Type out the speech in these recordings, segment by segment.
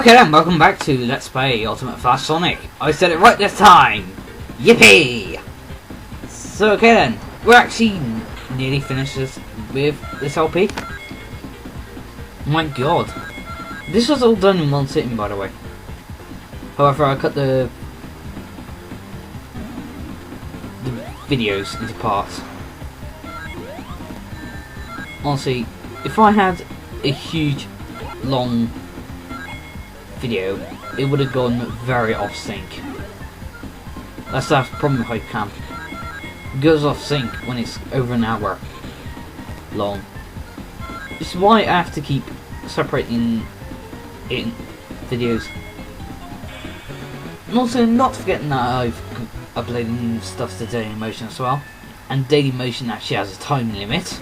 Okay then, welcome back to Let's Play Ultimate Flash Sonic. I said it right this time! Yippee! So okay then, we're actually nearly finished with this LP. My god. This was all done in one sitting, by the way. However, I cut the videos into parts. Honestly, if I had a huge, long video, it would have gone very off sync. That's the problem with Hypercam. It goes off sync when it's over an hour long. Which is why I have to keep separating in videos. And also not forgetting that I've uploading stuff to Dailymotion as well. And Dailymotion actually has a time limit.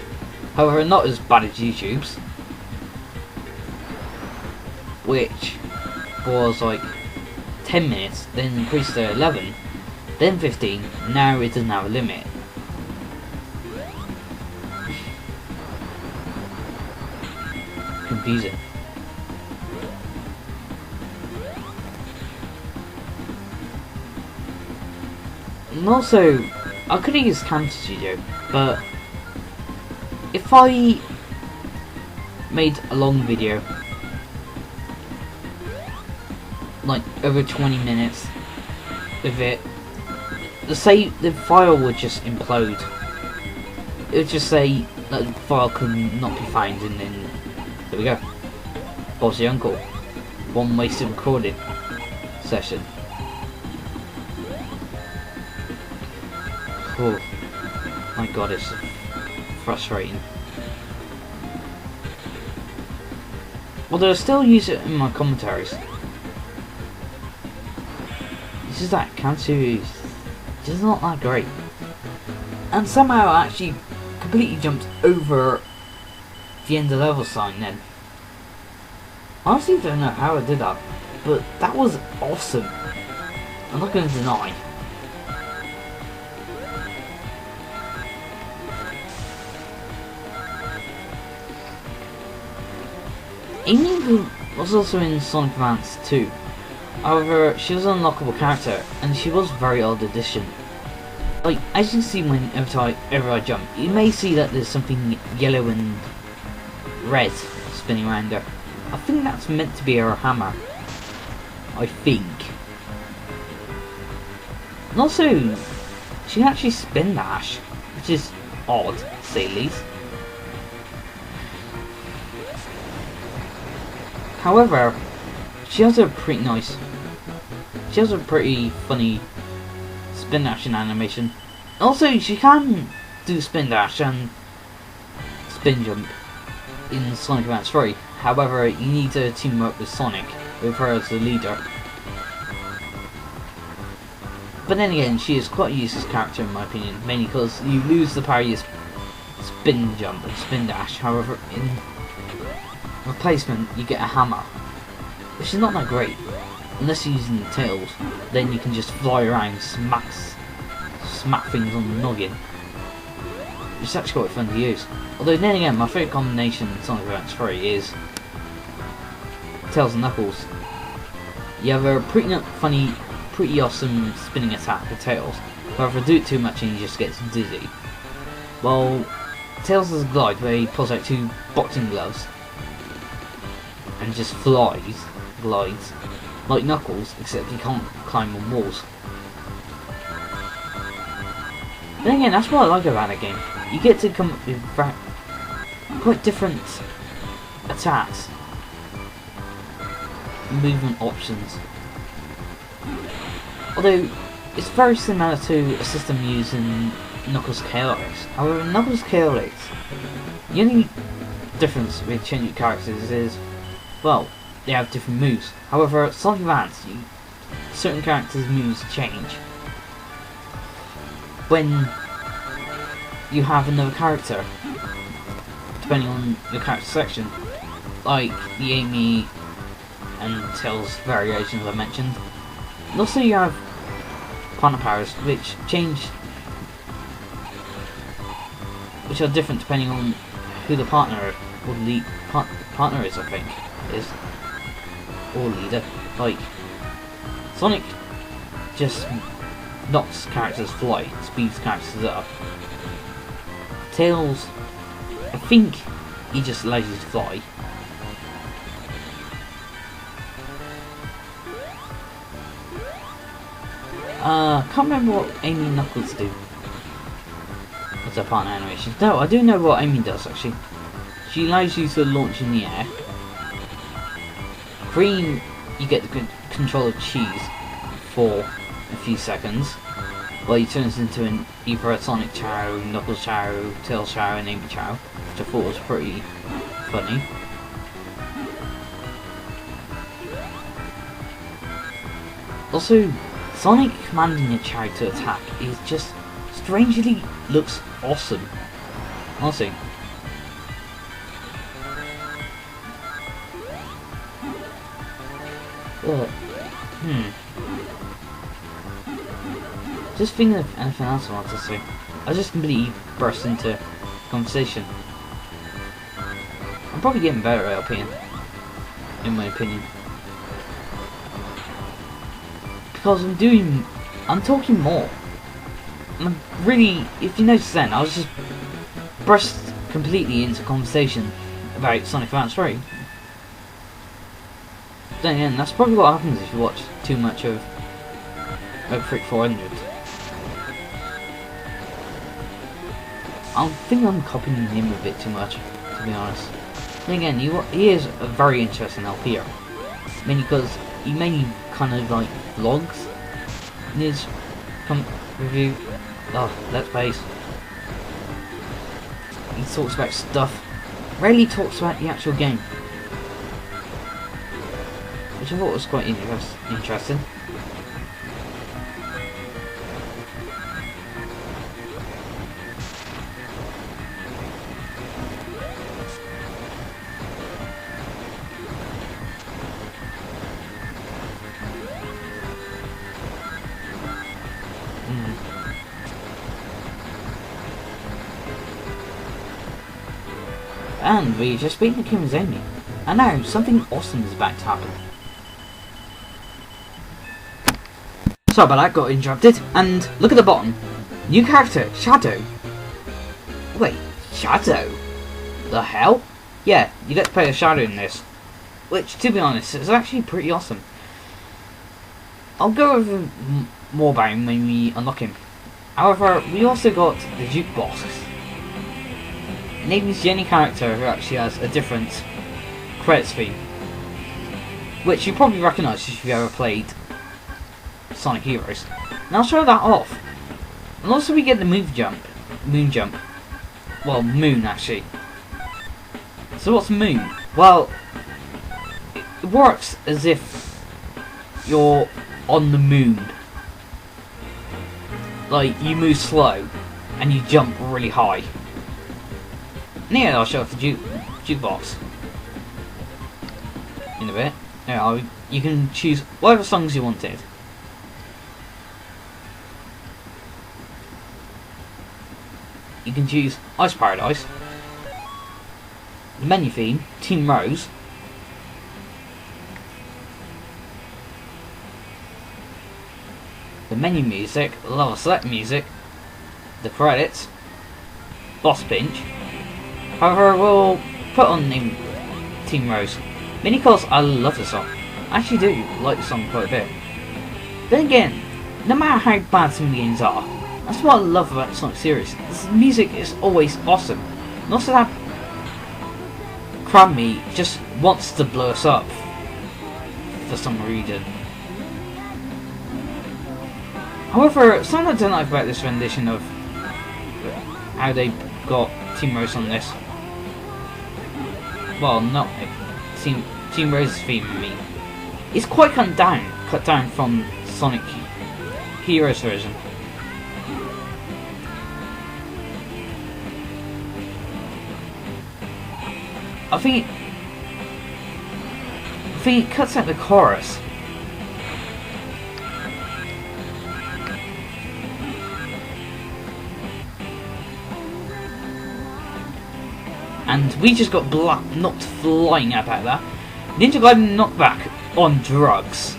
However, not as bad as YouTube's, which was like 10 minutes, then increased to 11, then 15, now it doesn't have a limit. Confusing. And also, I could have used Camtasia Studio, but if I made a long video, like over 20 minutes with it, the file would just implode. It would just say that the file could not be found, and then there we go. Bob's your uncle. One wasted recording session. Oh my god, it's frustrating. Although I still use it in my commentaries. It's just that Camtasia is just not that great. And somehow I actually completely jumped over the end of level sign then. I honestly don't know how I did that, but that was awesome. I'm not going to deny. Amy was also in Sonic Advance 2. However, she was an unlockable character, and she was very old edition. Like, as you can see whenever I jump, you may see that there's something yellow and red spinning around her. I think that's meant to be her hammer. I think. And also, she can actually spin dash, which is odd, to say the least. However, she has a pretty funny spin dash and animation. Also, she can do spin dash and spin jump in Sonic Advance 3. However, you need to team up with Sonic, with her as the leader. But then again, she is quite a useless character in my opinion, mainly because you lose the power of spin jump and spin dash. However, in replacement, you get a hammer, which is not that great. Unless you're using the tails, then you can just fly around, smack things on the noggin, which is actually quite fun to use. Although then again, my favourite combination in Sonic Advance 3 is Tails and Knuckles. You have a pretty awesome spinning attack with Tails. However, do it too much and he just gets dizzy. Well, Tails has a glide where he pulls out two boxing gloves and just glides, like Knuckles, except he can't climb on walls. Then again, that's what I like about that game. You get to come up with quite different attacks, movement options. Although, it's very similar to a system used in Knuckles KLX. However, in Knuckles KLX, the only difference with changing characters is, well, they have different moves. However, Sonic Advance, certain characters' moves change when you have another character, depending on the character selection, like the Amy and Tails variations I mentioned. And also you have partner powers, which are different depending on who the partner or lead partner is, I think. or leader. Like, Sonic just knocks characters fly, speeds characters up. Tails, I think he just allows you to fly. Can't remember what Amy and Knuckles do. What's their partner animation? No, I do know what Amy does actually. She allows you to launch in the air. Cream, you get the control of cheese for a few seconds, while he turns into either a Sonic Chow, Knuckles Chow, Tails Chow, and Amy Chow, which I thought was pretty funny. Also, Sonic commanding a Chow to attack is just strangely looks awesome. Honestly. Just thinking of anything else I want to say. I just completely burst into conversation. I'm probably getting better at LPing, in my opinion. Because I'm talking more. I'm really, if you notice then, I was just burst completely into conversation about Sonic Advance 3. Then again, that's probably what happens if you watch too much of Freak 400. I think I'm copying him a bit too much, to be honest. Then again, he is a very interesting LPer. Mainly because he mainly kind of like vlogs in his review. Oh, Let's Plays. He talks about stuff. Rarely talks about the actual game. Which I thought was quite interesting. And we just beat the Kimizami. And now something awesome is about to happen. Sorry about that, got interrupted. And look at the bottom. New character, Shadow. Wait, Shadow? The hell? Yeah, you get to play a Shadow in this. Which, to be honest, is actually pretty awesome. I'll go over more about him when we unlock him. However, we also got the Jukebox. Name's the only character who actually has a different credits theme, which you probably recognise if you've ever played Sonic Heroes. And I'll show that off. And also we get the moon jump. Well, moon actually. So what's moon? Well, it works as if you're on the moon. Like, you move slow and you jump really high. And here I'll show off the jukebox in a bit. There you can choose whatever songs you wanted. You can choose Ice Paradise, the menu theme, Team Rose, the menu music, level select music, the credits, boss pinch. However, we'll put on Team Rose, mainly because I love the song. I actually do like the song quite a bit. Then again, no matter how bad some of the games are, that's what I love about the Sonic series. The music is always awesome. And also that Crummy just wants to blow us up for some reason. However, something I don't like about this rendition of how they got Team Rose on this. Well, not Team Rose's theme, I mean. It's quite cut down from Sonic Heroes version. I think it cuts out the chorus. And we just got knocked flying about that. Ninja Gliding knockback on drugs.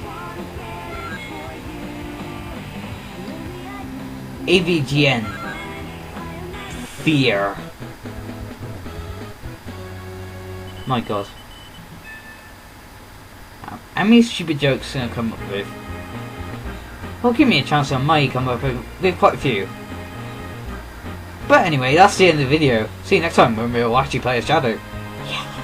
AVGN. Fear. My god. How many stupid jokes can I come up with? Well, give me a chance, I might come up with quite a few. But anyway, that's the end of the video. See you next time when we'll actually play as Shadow. Yeah.